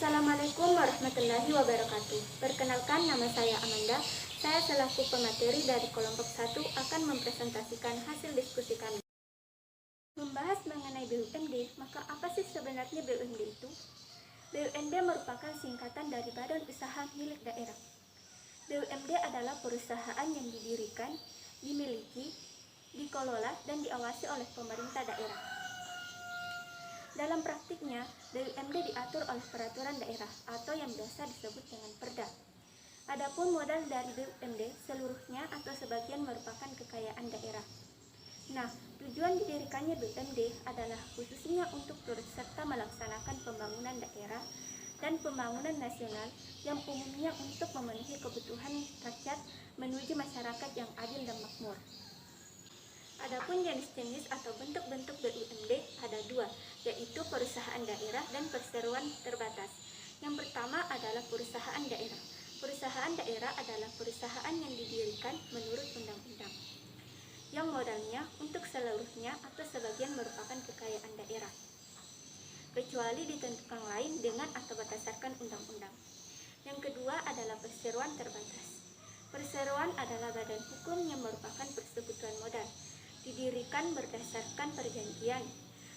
Assalamualaikum warahmatullahi wabarakatuh. Perkenalkan, nama saya Amanda. Saya selaku pemateri dari kelompok 1 akan mempresentasikan hasil diskusi kami. Membahas mengenai BUMD, maka apa sih sebenarnya BUMD itu? BUMD merupakan singkatan dari Badan Usaha Milik Daerah. BUMD adalah perusahaan yang didirikan, dimiliki, dikelola, dan diawasi oleh pemerintah daerah. Dalam praktiknya, BUMD diatur oleh peraturan daerah atau yang biasa disebut dengan Perda. Adapun modal dari BUMD seluruhnya atau sebagian merupakan kekayaan daerah. Nah, tujuan didirikannya BUMD adalah khususnya untuk turut serta melaksanakan pembangunan daerah dan pembangunan nasional yang umumnya untuk memenuhi kebutuhan rakyat menuju masyarakat yang adil dan makmur. Adapun jenis-jenis atau bentuk-bentuk BUMD ada dua, yaitu perusahaan daerah dan perseroan terbatas. Yang pertama adalah perusahaan daerah. Perusahaan daerah adalah perusahaan yang didirikan menurut undang-undang, yang modalnya untuk seluruhnya atau sebagian merupakan kekayaan daerah, kecuali ditentukan lain dengan atau berdasarkan undang-undang. Yang kedua adalah perseroan terbatas. Perseroan adalah badan hukum yang merupakan persekutuan modal, didirikan berdasarkan perjanjian,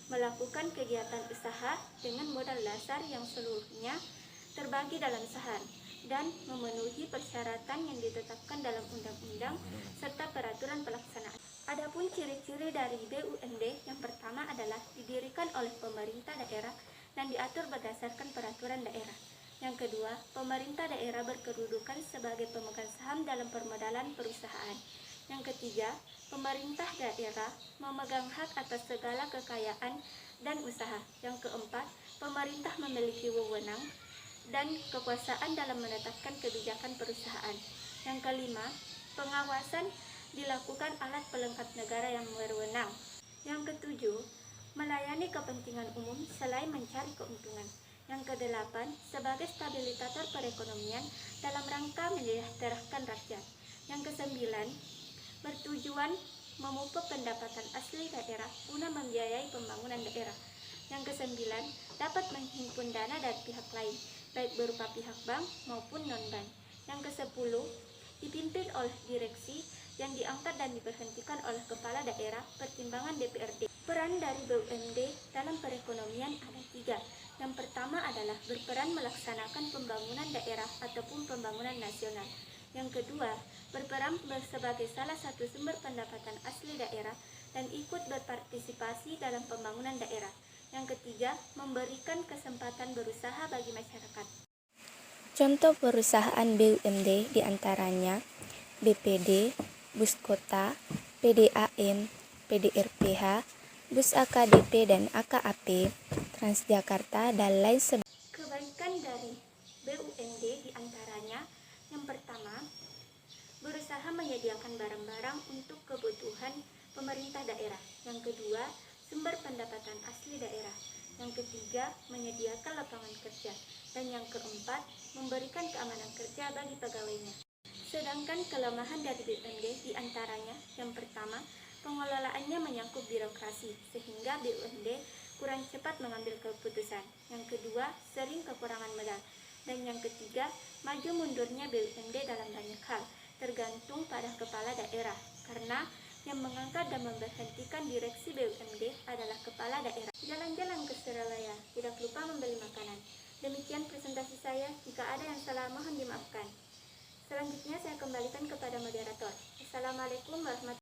melakukan kegiatan usaha dengan modal dasar yang seluruhnya terbagi dalam saham, dan memenuhi persyaratan yang ditetapkan dalam undang-undang serta peraturan pelaksanaan. Adapun ciri-ciri dari BUMD, yang pertama adalah didirikan oleh pemerintah daerah dan diatur berdasarkan peraturan daerah. Yang kedua, pemerintah daerah berkedudukan sebagai pemegang saham dalam permodalan perusahaan. Yang ketiga, pemerintah daerah memegang hak atas segala kekayaan dan usaha. Yang keempat, pemerintah memiliki wewenang dan kekuasaan dalam menetapkan kebijakan perusahaan. Yang kelima, pengawasan dilakukan alat pelengkap negara yang berwenang. Yang ketujuh, melayani kepentingan umum selain mencari keuntungan. Yang kedelapan, sebagai stabilisator perekonomian dalam rangka menyejahterakan rakyat. Yang kesembilan, bertujuan memupuk pendapatan asli daerah guna membiayai pembangunan daerah. Yang kesembilan, dapat menghimpun dana dari pihak lain, baik berupa pihak bank maupun non-bank. Yang kesepuluh, dipimpin oleh direksi yang diangkat dan diberhentikan oleh kepala daerah pertimbangan DPRD. Peran dari BUMD dalam perekonomian ada tiga. Yang pertama adalah berperan melaksanakan pembangunan daerah ataupun pembangunan nasional. Yang kedua, berperan sebagai salah satu sumber pendapatan asli daerah dan ikut berpartisipasi dalam pembangunan daerah. Yang ketiga, memberikan kesempatan berusaha bagi masyarakat. Contoh perusahaan BUMD diantaranya BPD, Bus Kota, PDAM, PDRPH, Bus AKDP dan AKAP, Transjakarta, dan lain sebagainya. Kebaikan dari BUMD diantaranya, yang pertama, berusaha menyediakan barang-barang untuk kebutuhan pemerintah daerah. Yang kedua, sumber pendapatan asli daerah. Yang ketiga, menyediakan lapangan kerja. Dan yang keempat, memberikan keamanan kerja bagi pegawainya. Sedangkan kelemahan dari BUMD diantaranya, yang pertama, pengelolaannya menyangkut birokrasi, sehingga BUMD kurang cepat mengambil keputusan. Yang kedua, sering kekurangan modal. Dan yang ketiga, maju mundurnya BUMD dalam banyak hal, tergantung pada kepala daerah, karena yang mengangkat dan memberhentikan direksi BUMD adalah kepala daerah. Jalan-jalan ke Surabaya, tidak lupa membeli makanan. Demikian presentasi saya, jika ada yang salah mohon dimaafkan. Selanjutnya saya kembalikan kepada moderator. Assalamualaikum warahmatullahi wabarakatuh.